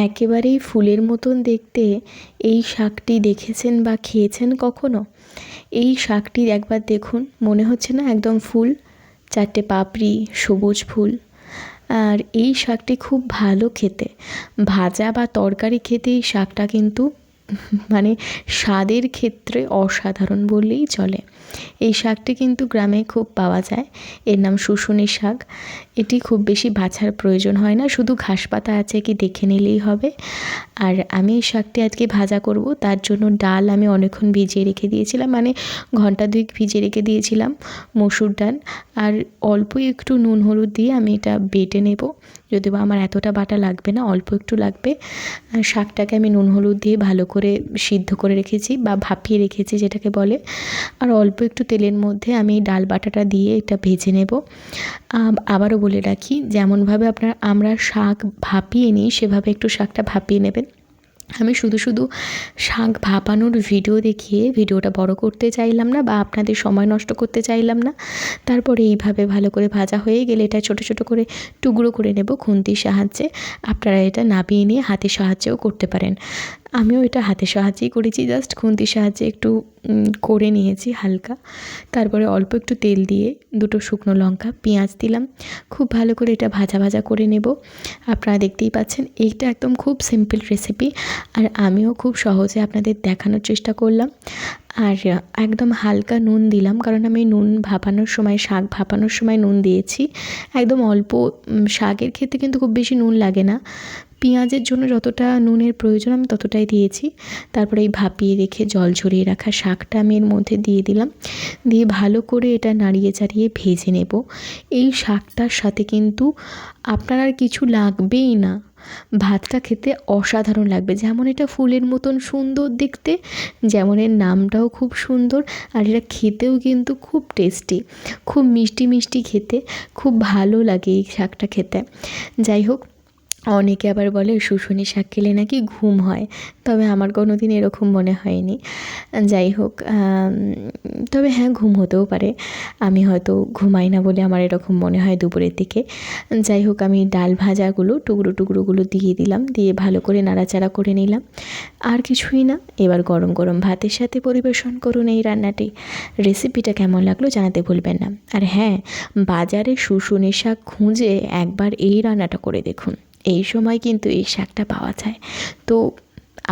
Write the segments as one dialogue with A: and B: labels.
A: একেবারেই ফুলের মতন দেখতে এই শাকটি দেখেছেন বা খেয়েছেন কখনো? এই শাকটি একবার দেখুন, মনে হচ্ছে না একদম ফুল, চারটে পাপড়ি, সবুজ ফুল। আর এই শাকটি খুব ভালো খেতে, ভাজা বা তরকারি খেতে এই শাকটা কিন্তু মানে স্বাদের ক্ষেত্রে অসাধারণ বললেই চলে। এই শাকটি কিন্তু গ্রামে খুব পাওয়া যায়। এর নাম শুশুনি শাক। এটি খুব বেশি বাছার প্রয়োজন হয় না, শুধু ঘাস পাতা আছে কি দেখে নিলেই হবে। আর আমি এই শাকটি আজকে ভাজা করব, তার জন্য ডাল আমি অনেকক্ষণ ভিজিয়ে রেখে দিয়েছিলাম, মানে ঘন্টা দুয়েক ভিজিয়ে রেখে দিয়েছিলাম, মসুর ডাল। আর অল্প একটু নুন হলুদ দিয়ে আমি এটা বেটে নেব, যদিও বা আমার এতটা বাটা লাগবে না, অল্প একটু লাগবে। শাকটাকে আমি নুন হলুদ দিয়ে ভালো করে সিদ্ধ করে রেখেছি বা ভাপিয়ে রেখেছি যেটাকে বলে। আর অল্প একটু তেলের মধ্যে আমি ডাল বাটাটা দিয়ে এটা ভেজে নেব। আবারও বলে রাখি, যেমনভাবে আমরা শাক ভাপিয়ে নিই সেভাবে একটু শাকটা ভাপিয়ে নেবেন। আমি শুধু শুধু শাক ভাপানোর ভিডিও দেখিয়ে ভিডিওটা বড় করতে চাইলাম না বা আপনাদের সময় নষ্ট করতে চাইলাম না। তারপরে এইভাবে ভালো করে ভাজা হয়ে গেলে এটা ছোটো ছোটো করে টুকরো করে নেব খুন্তির সাহায্যে। আপনারা এটা নাবিয়ে নিয়ে হাতের সাহায্যেও করতে পারেন। আমিও এটা হাতের সাহায্যেই করেছি, জাস্ট খুন্তির সাহায্যে একটু করে নিয়েছি হালকা। তারপরে অল্প একটু তেল দিয়ে দুটো শুকনো লঙ্কা, পেঁয়াজ দিলাম। খুব ভালো করে এটা ভাজা ভাজা করে নেব। আপনারা দেখতেই পাচ্ছেন, এইটা একদম খুব সিম্পল রেসিপি, আর আমিও খুব সহজে আপনাদের দেখানোর চেষ্টা করলাম। আর একদম হালকা নুন দিলাম, কারণ আমি নুন ভাপানোর সময়, শাক ভাপানোর সময় নুন দিয়েছি একদম অল্প। শাকের ক্ষেত্রে কিন্তু খুব বেশি নুন লাগে না, পেঁয়াজের জন্য যতটা নুনের প্রয়োজন আমি ততটাই দিয়েছি। তারপরে এই ভাপিয়ে রেখে জল ঝরিয়ে রাখা শাকটা আমি এর মধ্যে দিয়ে দিলাম, দিয়ে ভালো করে এটা নাড়িয়ে চাড়িয়ে ভেজে নেব। এই শাকটার সাথে কিন্তু আপনার আর কিছু লাগবেই না, ভাতটা খেতে অসাধারণ লাগবে। যেমন এটা ফুলের মতন সুন্দর দেখতে, যেমন এর নামটাও খুব সুন্দর, আর এটা খেতেও কিন্তু খুব টেস্টি, খুব মিষ্টি মিষ্টি খেতে, খুব ভালো লাগে এই শাকটা খেতে। যাই হোক, অনেকে আবার বলে শুশুনি শাক খেলে নাকি ঘুম হয়, তবে আমার কোনো দিন এরকম মনে হয়নি। যাই হোক, তবে হ্যাঁ, ঘুম হতেও পারে, আমি হয়তো ঘুমাই না বলে আমার এরকম মনে হয় দুপুরের দিকে। যাই হোক, আমি ডাল ভাজাগুলো টুকরোগুলো দিয়ে দিলাম, দিয়ে ভালো করে নাড়াচাড়া করে নিলাম। আর কিছুই না, এবার গরম গরম ভাতের সাথে পরিবেশন করুন এই রান্নাটি। রেসিপিটা কেমন লাগলো জানাতে ভুলবেন না। আর হ্যাঁ, বাজারে শুশুনি শাক খুঁজে একবার এই রান্নাটা করে দেখুন, এই সময় কিন্তু এই শাকটা পাওয়া যায়। তো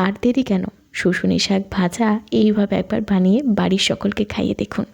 A: আর দেরি কেন, শুশুনি শাক ভাজা এইভাবে একবার বানিয়ে বাড়ির সকলকে খাইয়ে দেখুন।